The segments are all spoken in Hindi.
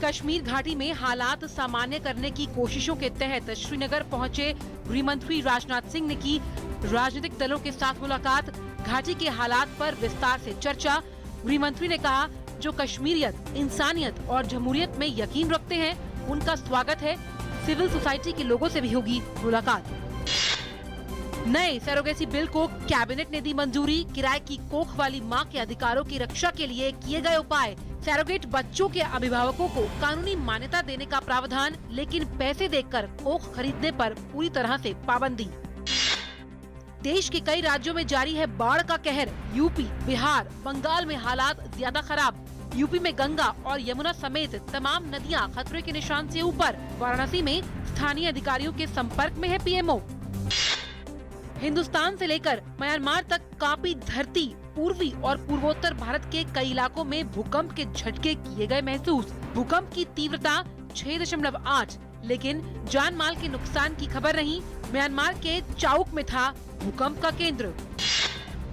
कश्मीर घाटी में हालात सामान्य करने की कोशिशों के तहत श्रीनगर पहुंचे गृह मंत्री राजनाथ सिंह ने की राजनीतिक दलों के साथ मुलाकात। घाटी के हालात पर विस्तार से चर्चा। गृह मंत्री ने कहा, जो कश्मीरियत, इंसानियत और जमहूरियत में यकीन रखते हैं उनका स्वागत है। सिविल सोसाइटी के लोगों से भी होगी मुलाकात। नए सरोगेसी बिल को कैबिनेट ने दी मंजूरी। किराए की कोख वाली मां के अधिकारों की रक्षा के लिए किए गए उपाय। सरोगेट बच्चों के अभिभावकों को कानूनी मान्यता देने का प्रावधान, लेकिन पैसे देकर कोख खरीदने पर पूरी तरह से पाबंदी। देश के कई राज्यों में जारी है बाढ़ का कहर। यूपी, बिहार, बंगाल में हालात ज्यादा खराब। यूपी में गंगा और यमुना समेत तमाम नदियां खतरे के निशान से ऊपर। वाराणसी में स्थानीय अधिकारियों के संपर्क में है पीएमओ। हिंदुस्तान से लेकर म्यांमार तक कांपी धरती। पूर्वी और पूर्वोत्तर भारत के कई इलाकों में भूकंप के झटके किए गए महसूस। भूकंप की तीव्रता 6.8, लेकिन जान माल के नुकसान की खबर नहीं। म्यांमार के चाउक में था भूकंप का केंद्र।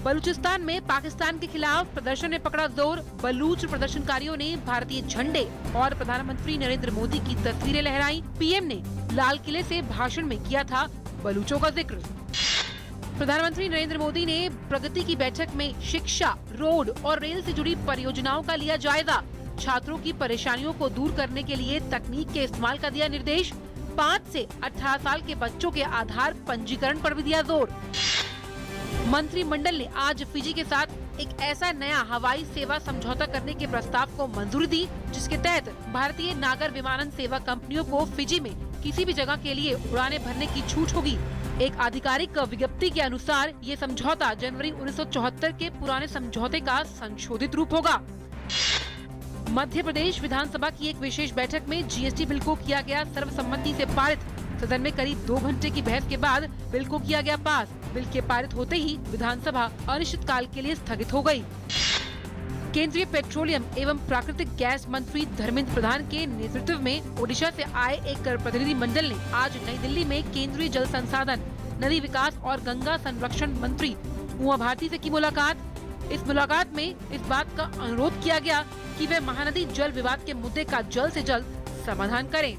बलूचिस्तान में पाकिस्तान के खिलाफ प्रदर्शन ने पकड़ा जोर। बलूच प्रदर्शनकारियों ने भारतीय झंडे और प्रधानमंत्री नरेंद्र मोदी की तस्वीरें लहराई। पीएम ने लाल किले से भाषण में किया था बलूचों का जिक्र। प्रधानमंत्री नरेंद्र मोदी ने प्रगति की बैठक में शिक्षा, रोड और रेल से जुड़ी परियोजनाओं का लिया जायजा। छात्रों की परेशानियों को दूर करने के लिए तकनीक के इस्तेमाल का दिया निर्देश। 5 से 18 साल के बच्चों के आधार पंजीकरण पर भी दिया जोर। मंत्रिमंडल ने आज फिजी के साथ एक ऐसा नया हवाई सेवा समझौता करने के प्रस्ताव को मंजूरी दी, जिसके तहत भारतीय नागर विमानन सेवा कंपनियों को फिजी में किसी भी जगह के लिए उड़ानें भरने की छूट होगी। एक आधिकारिक विज्ञप्ति के अनुसार ये समझौता जनवरी 1974 के पुराने समझौते का संशोधित रूप होगा। मध्य प्रदेश विधानसभा की एक विशेष बैठक में जीएसटी बिल को किया गया सर्वसम्मति से पारित। सदन में करीब 2 घंटे की बहस के बाद बिल को किया गया पास। बिल के पारित होते ही विधानसभा अनिश्चितकाल के लिए स्थगित हो गयी। केंद्रीय पेट्रोलियम एवं प्राकृतिक गैस मंत्री धर्मेंद्र प्रधान के नेतृत्व में ओडिशा से आए एक प्रतिनिधि मंडल ने आज नई दिल्ली में केंद्रीय जल संसाधन, नदी विकास और गंगा संरक्षण मंत्री उमा भारती से की मुलाकात। इस मुलाकात में इस बात का अनुरोध किया गया कि वे महानदी जल विवाद के मुद्दे का जल्द से जल्द समाधान करें।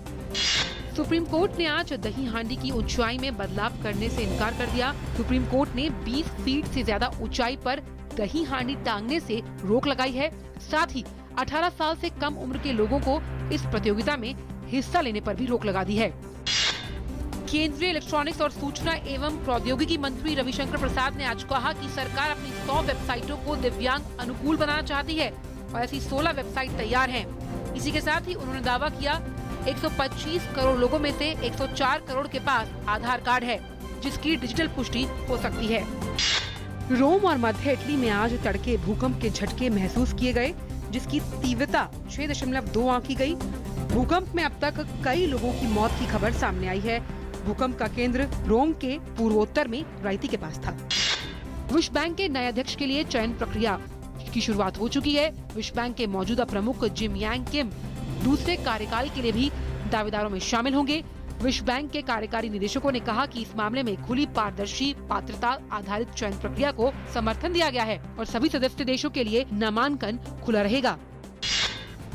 सुप्रीम कोर्ट ने आज दही हांडी की ऊंचाई में बदलाव करने से इनकार कर दिया। सुप्रीम कोर्ट ने 20 फीट से ज्यादा ऊंचाई पर दही हांडी टांगने से रोक लगाई है। साथ ही 18 साल से कम उम्र के लोगों को इस प्रतियोगिता में हिस्सा लेने पर भी रोक लगा दी है। केंद्रीय इलेक्ट्रॉनिक्स और सूचना एवं प्रौद्योगिकी मंत्री रविशंकर प्रसाद ने आज कहा कि सरकार अपनी 100 वेबसाइटों को दिव्यांग अनुकूल बनाना चाहती है और ऐसी 16 वेबसाइट तैयार हैं। इसी के साथ ही उन्होंने दावा किया 125 करोड़ लोगों में से 104 करोड़ के पास आधार कार्ड है, जिसकी डिजिटल पुष्टि हो सकती है। रोम और मध्य इटली में आज तड़के भूकंप के झटके महसूस किए गए, जिसकी तीव्रता 6.2 आंकी गई। भूकंप में अब तक कई लोगों की मौत की खबर सामने आई है। भूकंप का केंद्र रोम के पूर्वोत्तर में रायती के पास था। विश्व बैंक के नए अध्यक्ष के लिए चयन प्रक्रिया की शुरुआत हो चुकी है। विश्व बैंक के मौजूदा प्रमुख जिम यांग किम दूसरे कार्यकाल के लिए भी दावेदारों में शामिल होंगे। विश्व बैंक के कार्यकारी निदेशकों ने कहा कि इस मामले में खुली, पारदर्शी, पात्रता आधारित चयन प्रक्रिया को समर्थन दिया गया है और सभी सदस्य देशों के लिए नामांकन खुला रहेगा।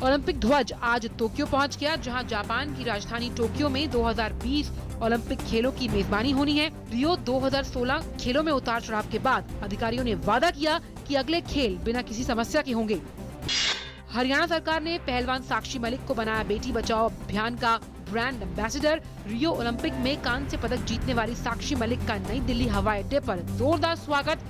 ओलंपिक ध्वज आज टोक्यो पहुंच गया, जहां जापान की राजधानी टोक्यो में 2020 ओलंपिक खेलों की मेजबानी होनी है। रियो 2016 खेलों में उतार चढ़ाव के बाद अधिकारियों ने वादा किया कि अगले खेल बिना किसी समस्या के होंगे। हरियाणा सरकार ने पहलवान साक्षी मलिक को बनाया बेटी बचाओ अभियान का ब्रांड एम्बेसडर। रियो ओलंपिक में कांस्य पदक जीतने वाली साक्षी मलिक का नई दिल्ली हवाई अड्डे पर जोरदार स्वागत।